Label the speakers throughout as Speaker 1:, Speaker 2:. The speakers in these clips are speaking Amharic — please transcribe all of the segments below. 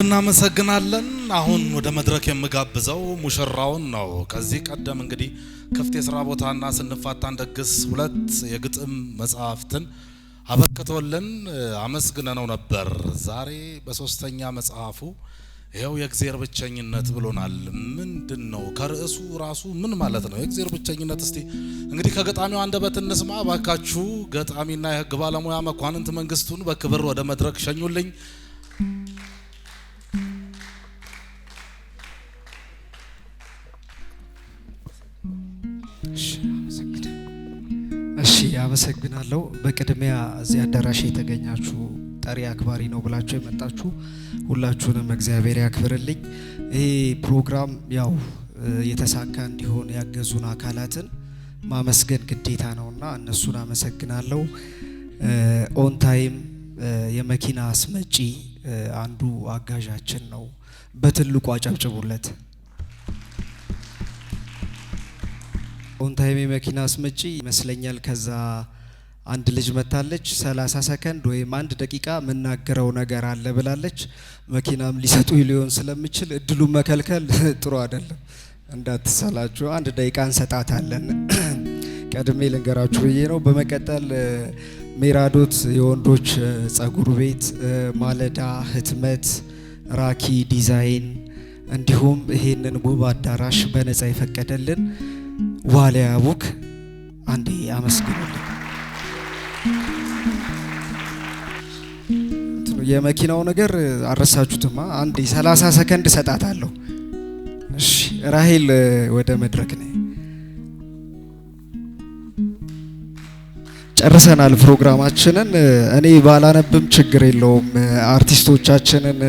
Speaker 1: እናመሰግናለን። አሁን ወደ መድረክ የምጋብዘው ሙሽራውን ነው። ከዚህ ቀደም እንግዲህ ክፍት የሥራ ቦታና ስንፋታን ደግስ ሁለት የግጥም መጽሐፍትን አበርክቶልን አመስግነነው ነበር። ዛሬ በሶስተኛ መጽሐፉ ይሄው የእግዚአብሔር ብቸኝነት ብሎናል። ምንድነው ከርዕሱ ራሱ ምን ማለት ነው የእግዚአብሔር ብቸኝነት? እስቲ እንግዲህ ከገጣሚው አንደበት እንስማ ባካችሁ። ገጣሚና የሕግ ባለሙያ መኳንንት መንግስቱን በክብር ወደ መድረክ ሸኙልኝ።
Speaker 2: አመሰግናለሁ። በቅድሚያ እዚህ አዳራሽ የተገኛችሁ ጠሪ አክባሪ ነው ብላችሁ የመጣችሁ ሁላችሁንም እግዚአብሔር ያክብርልኝ። ይሄ ፕሮግራም ያው የተሳካ እንዲሆን ያገዙን አካላትን ማመስገን ግዴታ ነውና እነሱን አመሰግናለሁ። ኦን ታይም የመኪና አስመጪ አንዱ አጋዣችን ነው። በትልቁ አጨብጭቡለት። ኦን ታይም የመኪና አስመጪ ይመስለኛል። ከዛ አንድ ልጅ መታለች 30 ሰከንድ ወይም 1 ደቂቃ መናገረው ነገር አለ ብላለች። መኪናም ሊሰጡ ሊሆን ስለሚችል እድሉን መከልከል ጥሩ አይደለም፣ እንዳትሰላችሁ። 1 ደቂቃ እንሰጣታለን። ቀድሜ ልንገራችሁ ብዬ ነው። በመቀጠል ሜራዶት የወንዶች ጸጉር ቤት፣ ማለዳ ህትመት፣ ራኪ ዲዛይን እንዲሁም ይሄንን ውብ አዳራሽ በነጻ የፈቀደልን ዋሊያ ቡክ አንዴ አመስግኑልኝ። የመኪናው ነገር አረሳችሁትማ። አንዴ 30 ሰከንድ ሰጣታለሁ። እሺ ራሄል ወደ መድረክ ነኝ። ጨርሰናል ፕሮግራማችንን። እኔ ባላነብም ችግር የለውም። አርቲስቶቻችንን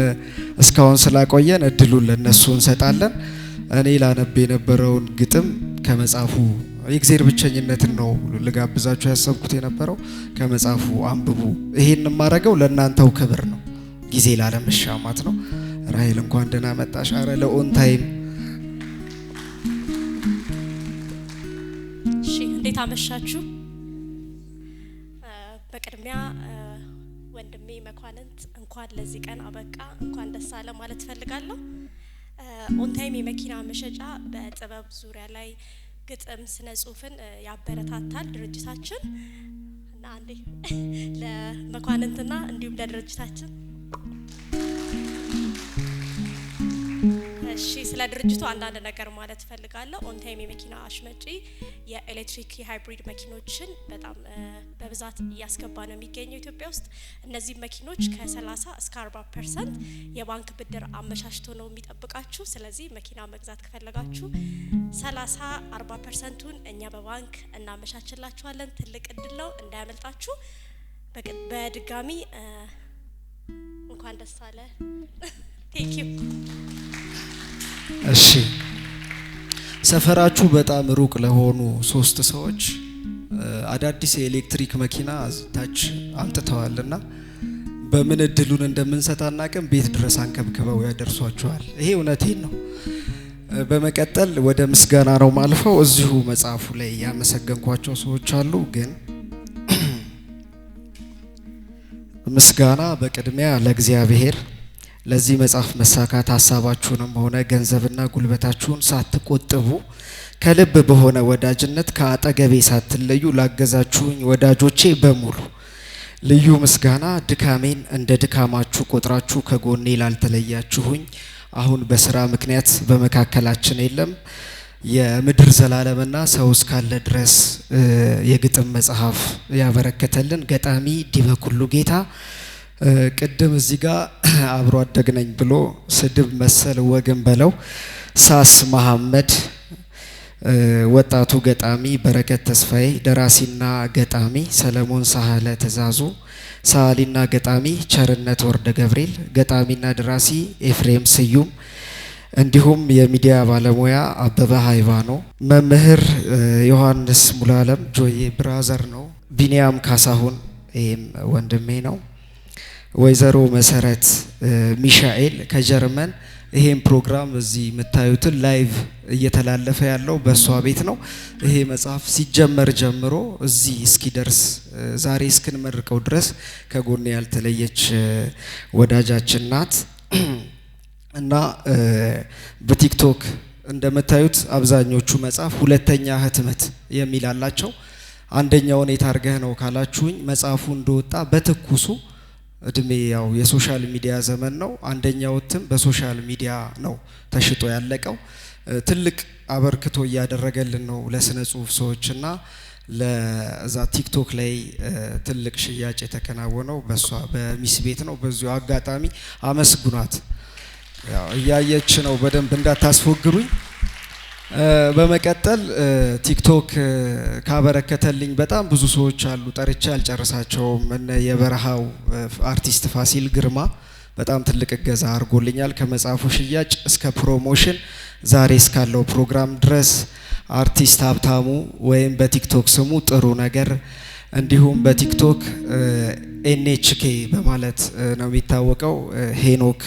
Speaker 2: እስካሁን ስላቆየን እድሉን ለነሱ እንሰጣለን። እኔ ላነብ የነበረውን ግጥም ከመጽሐፉ የእግዚአብሔር ብቸኝነትን ነው ልጋብዛችሁ ያሰብኩት የነበረው። ከመጽሐፉ አንብቡ። ይሄን የማደርገው ለእናንተው ክብር ነው፣ ጊዜ ላለመሻማት ነው። ራሄል እንኳን ደህና መጣሽ። አረ ለኦን ታይም
Speaker 3: እሺ፣ እንዴት አመሻችሁ? በቅድሚያ ወንድሜ መኳንንት እንኳን ለዚህ ቀን አበቃ፣ እንኳን ደስ አለ ማለት ፈልጋለሁ። ኦን ታይም የመኪና መሸጫ በጥበብ ዙሪያ ላይ ግጥም፣ ስነ ጽሁፍን ያበረታታል ድርጅታችን እና አንዴ ለመኳንንትና እንዲሁም ለድርጅታችን እሺ፣ ስለ ድርጅቱ አንዳንድ ነገር ማለት ፈልጋለሁ። ኦን ታይም የመኪና አሽመጪ የኤሌክትሪክ የሃይብሪድ መኪኖችን በጣም በብዛት እያስገባ ነው የሚገኘው ኢትዮጵያ ውስጥ። እነዚህ መኪኖች ከ30 እስከ 40% የባንክ ብድር አመቻችቶ ነው የሚጠብቃችሁ። ስለዚህ መኪና መግዛት ከፈለጋችሁ 30-40%ቱን እኛ በባንክ እናመቻችላችኋለን። ትልቅ እድል ነው፣ እንዳያመልጣችሁ። በድጋሚ እንኳን ደስ አለ። ቴንክ ዩ።
Speaker 2: እሺ ሰፈራችሁ በጣም ሩቅ ለሆኑ 3 ሰዎች አዳዲስ የኤሌክትሪክ መኪና ታች አምጥተዋልና በምን እድሉን እንደምንሰጥ አናውቅም። ቤት ድረስ አንከብክበው ያደርሷቸዋል። ይሄ እውነቴን ነው። በመቀጠል ወደ ምስጋና ነው ማልፈው። እዚሁ መጽሐፉ ላይ ያመሰገንኳቸው ሰዎች አሉ፣ ግን ምስጋና በቅድሚያ ለእግዚአብሔር ለዚህ መጽሐፍ መሳካት ሀሳባችሁንም ሆነ ገንዘብና ጉልበታችሁን ሳትቆጥቡ ከልብ በሆነ ወዳጅነት ከአጠገቤ ሳትለዩ ላገዛችሁኝ ወዳጆቼ በሙሉ ልዩ ምስጋና። ድካሜን እንደ ድካማችሁ ቆጥራችሁ ከጎኔ ላልተለያችሁኝ፣ አሁን በስራ ምክንያት በመካከላችን የለም፣ የምድር ዘላለምና ሰው እስካለ ድረስ የግጥም መጽሐፍ ያበረከተልን ገጣሚ ዲበኩሉ ጌታ፣ ቅድም እዚህ ጋር አብሮ አደግነኝ ብሎ ስድብ መሰል ወግን በለው ሳስ መሐመድ፣ ወጣቱ ገጣሚ በረከት ተስፋዬ፣ ደራሲና ገጣሚ ሰለሞን ሳህለ ትእዛዙ፣ ሰዓሊና ገጣሚ ቸርነት ወርደ ገብርኤል፣ ገጣሚና ደራሲ ኤፍሬም ስዩም፣ እንዲሁም የሚዲያ ባለሙያ አበበ ሃይባኖ፣ መምህር ዮሐንስ ሙሉዓለም ጆዬ ብራዘር ነው፣ ቢኒያም ካሳሁን ይህም ወንድሜ ነው፣ ወይዘሮ መሰረት ሚሻኤል ከጀርመን። ይሄን ፕሮግራም እዚህ የምታዩትን ላይቭ እየተላለፈ ያለው በሷ ቤት ነው። ይሄ መጽሐፍ ሲጀመር ጀምሮ እዚህ እስኪደርስ ዛሬ እስክንመርቀው ድረስ ከጎኔ ያልተለየች ወዳጃችን ናት። እና በቲክቶክ እንደምታዩት አብዛኞቹ መጽሐፍ ሁለተኛ ህትመት የሚል አላቸው። አንደኛውን የታርገህ ነው ካላችሁኝ መጽሐፉ እንደወጣ በትኩሱ እድሜ ያው የሶሻል ሚዲያ ዘመን ነው። አንደኛው እትም በሶሻል ሚዲያ ነው ተሽጦ ያለቀው። ትልቅ አበርክቶ እያደረገልን ነው ለስነ ጽሁፍ ሰዎችና ለዛ ቲክቶክ ላይ ትልቅ ሽያጭ የተከናወነው በሷ በሚስ ቤት ነው። በዚሁ አጋጣሚ አመስግኗት። ያው እያየች ነው በደንብ እንዳታስፎግሩኝ። በመቀጠል ቲክቶክ ካበረከተልኝ በጣም ብዙ ሰዎች አሉ፣ ጠርቻ አልጨርሳቸውም። እነ የበረሃው አርቲስት ፋሲል ግርማ በጣም ትልቅ እገዛ አድርጎልኛል ከመጽሐፉ ሽያጭ እስከ ፕሮሞሽን ዛሬ እስካለው ፕሮግራም ድረስ። አርቲስት ሀብታሙ ወይም በቲክቶክ ስሙ ጥሩ ነገር፣ እንዲሁም በቲክቶክ ኤንኤችኬ በማለት ነው የሚታወቀው ሄኖክ፣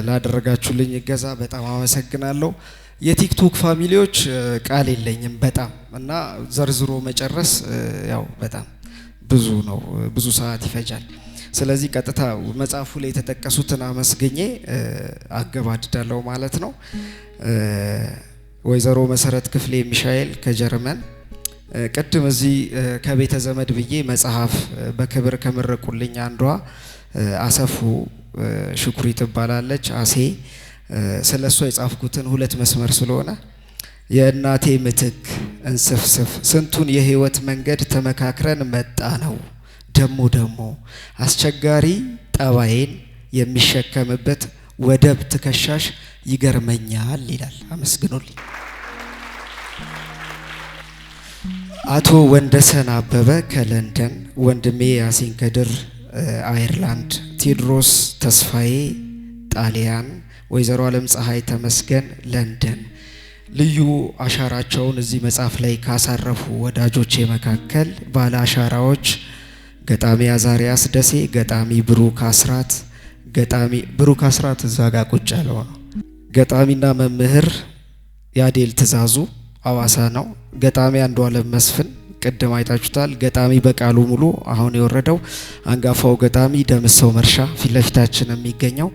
Speaker 2: ላደረጋችሁልኝ እገዛ በጣም አመሰግናለሁ። የቲክቶክ ፋሚሊዎች ቃል የለኝም በጣም እና ዘርዝሮ መጨረስ ያው በጣም ብዙ ነው፣ ብዙ ሰዓት ይፈጃል። ስለዚህ ቀጥታ መጽሐፉ ላይ የተጠቀሱትን አመስግኜ አገባድዳለሁ ማለት ነው። ወይዘሮ መሰረት ክፍሌ ሚሻኤል ከጀርመን ቅድም እዚህ ከቤተ ዘመድ ብዬ መጽሐፍ በክብር ከመረቁልኝ አንዷ አሰፉ ሽኩሪ ትባላለች። አሴ ስለሷ የጻፍኩትን 2 መስመር ስለሆነ የእናቴ ምትክ እንስፍስፍ ስንቱን የህይወት መንገድ ተመካክረን መጣ ነው ደሞ አስቸጋሪ ጠባዬን የሚሸከምበት ወደብ ትከሻሽ ይገርመኛል ይላል። አመስግኑልኝ። አቶ ወንደሰን አበበ ከለንደን፣ ወንድሜ ያሲን ከድር አየርላንድ፣ ቴዎድሮስ ተስፋዬ ጣሊያን፣ ወይዘሮ ዓለም ፀሐይ ተመስገን ለንደን ልዩ አሻራቸውን እዚህ መጽሐፍ ላይ ካሳረፉ ወዳጆቼ መካከል ባለ አሻራዎች ገጣሚ አዛሪያስ ደሴ፣ ገጣሚ ብሩክ አስራት፣ ገጣሚ ብሩክ አስራት እዛ ጋር ቁጭ ያለው ነው። ገጣሚና መምህር ያዴል ትእዛዙ አዋሳ ነው። ገጣሚ አንዱ ዓለም መስፍን ቅድም አይታችሁታል። ገጣሚ በቃሉ ሙሉ አሁን የወረደው አንጋፋው ገጣሚ ደምሰው መርሻ ፊት ለፊታችን የሚገኘው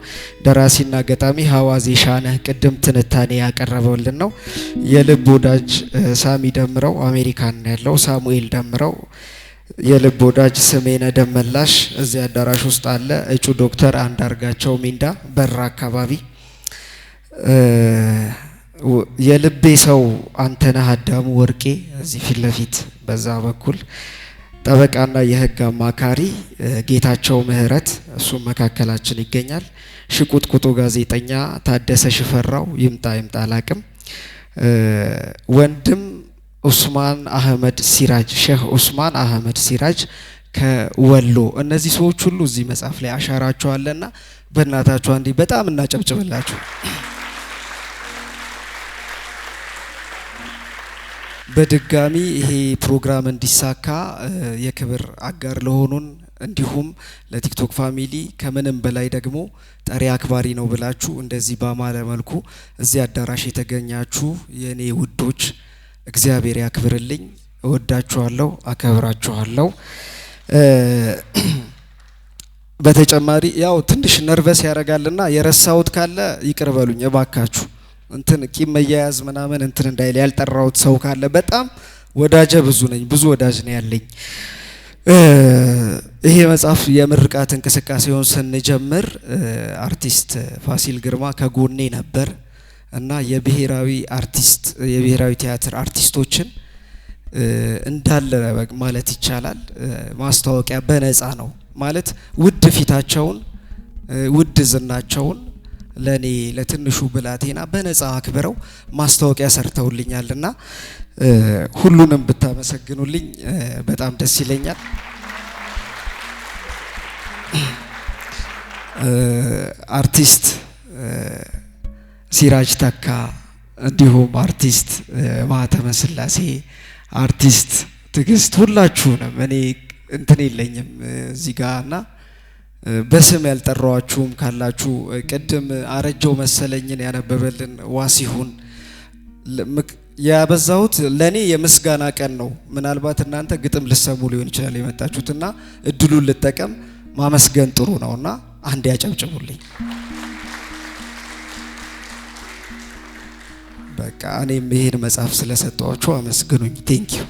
Speaker 2: ደራሲና ገጣሚ ሀዋዜ ሻነህ ቅድም ትንታኔ ያቀረበልን ነው። የልብ ወዳጅ ሳሚ ደምረው አሜሪካን ያለው፣ ሳሙኤል ደምረው የልብ ወዳጅ ስሜነ ደመላሽ እዚህ አዳራሽ ውስጥ አለ። እጩ ዶክተር አንዳርጋቸው ሚንዳ በራ አካባቢ፣ የልቤ ሰው አንተነህ አዳሙ ወርቄ እዚህ ፊት ለፊት በዛ በኩል፣ ጠበቃና የህግ አማካሪ ጌታቸው ምህረት እሱም መካከላችን ይገኛል። ሽቁጥቁጡ ጋዜጠኛ ታደሰ ሽፈራው ይምጣ አላቅም። ወንድም ኡስማን አህመድ ሲራጅ ሼህ ኡስማን አህመድ ሲራጅ ከወሎ። እነዚህ ሰዎች ሁሉ እዚህ መጽሐፍ ላይ አሻራቸው አለና በእናታችሁ አንዴ በጣም እናጨብጭብላችሁ። በድጋሚ ይሄ ፕሮግራም እንዲሳካ የክብር አጋር ለሆኑን እንዲሁም ለቲክቶክ ፋሚሊ ከምንም በላይ ደግሞ ጠሪ አክባሪ ነው ብላችሁ እንደዚህ ባማረ መልኩ እዚህ አዳራሽ የተገኛችሁ የኔ ውዶች እግዚአብሔር ያክብርልኝ። እወዳችኋለሁ፣ አከብራችኋለሁ። በተጨማሪ ያው ትንሽ ነርቨስ ያደርጋልና የረሳሁት ካለ ይቅር በሉኝ እባካችሁ። እንትን ቂም መያያዝ ምናምን እንትን እንዳይል ያልጠራሁት ሰው ካለ በጣም ወዳጀ ብዙ ነኝ፣ ብዙ ወዳጅ ነው ያለኝ። ይሄ መጽሐፍ የምርቃት እንቅስቃሴውን ስንጀምር አርቲስት ፋሲል ግርማ ከጎኔ ነበር እና የብሔራዊ ቲያትር አርቲስቶችን እንዳለ ማለት ይቻላል ማስታወቂያ በነፃ ነው ማለት ውድ ፊታቸውን ውድ ዝናቸውን ለኔ ለትንሹ ብላቴና በነፃ አክብረው ማስታወቂያ ሰርተውልኛልና ሁሉንም ብታመሰግኑልኝ በጣም ደስ ይለኛል። አርቲስት ሲራጅ ተካ፣ እንዲሁም አርቲስት ማህተመ ስላሴ፣ አርቲስት ትግስት፣ ሁላችሁንም እኔ እንትን የለኝም እዚህ ጋርና በስም ያልጠራዋችሁም ካላችሁ ቅድም አረጀው መሰለኝን ያነበበልን ዋሲሁን ያበዛሁት ለኔ የምስጋና ቀን ነው። ምናልባት እናንተ ግጥም ልሰሙ ሊሆን ይችላል የመጣችሁትና እድሉን ልጠቀም ማመስገን ጥሩ ነውና አንድ ያጨብጭቡልኝ። በቃ እኔም ይሄን መጽሐፍ ስለሰጠኋችሁ አመስግኑኝ። ቴንኪዩ